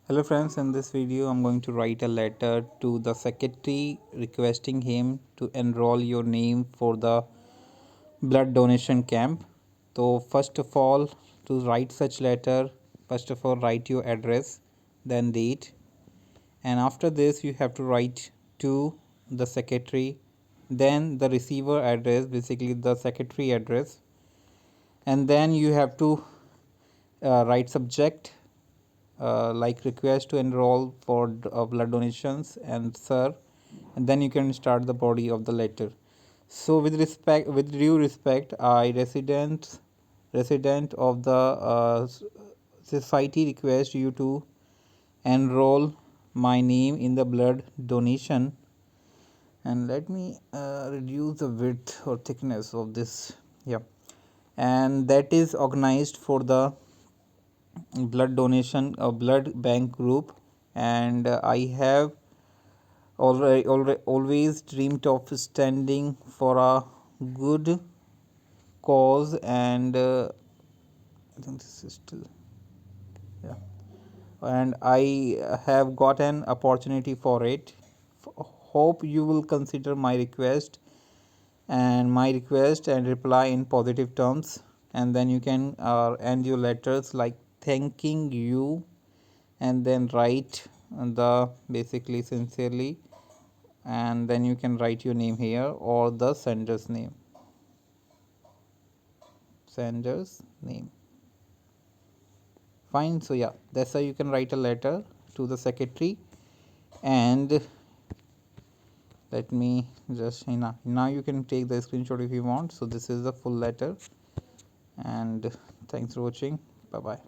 Hello friends, in this video I'm going to write a letter to the secretary requesting him to enroll your name for the blood donation camp. So first of all, to write such letter, first of all write your address, then date, and after this you have to write to the secretary, then the receiver address, basically the secretary address, and then you have to write subject like request to enroll for blood donations and sir, and then you can start the body of the letter. So with due respect, I resident of the society request you to enroll my name in the blood donation, and let me reduce the width or thickness of this. Yeah, and that is organized for the blood donation, a blood bank group, and I have always dreamed of standing for a good cause, and I think this is still, yeah, and I have got an opportunity for it. Hope you will consider my request and reply in positive terms, and then you can end your letters like thanking you, and then write the basically sincerely, and then you can write your name here or the sender's name. Fine. So yeah, that's how you can write a letter to the secretary. And let me just now you can take the screenshot if you want. So this is the full letter, and thanks for watching. Bye bye.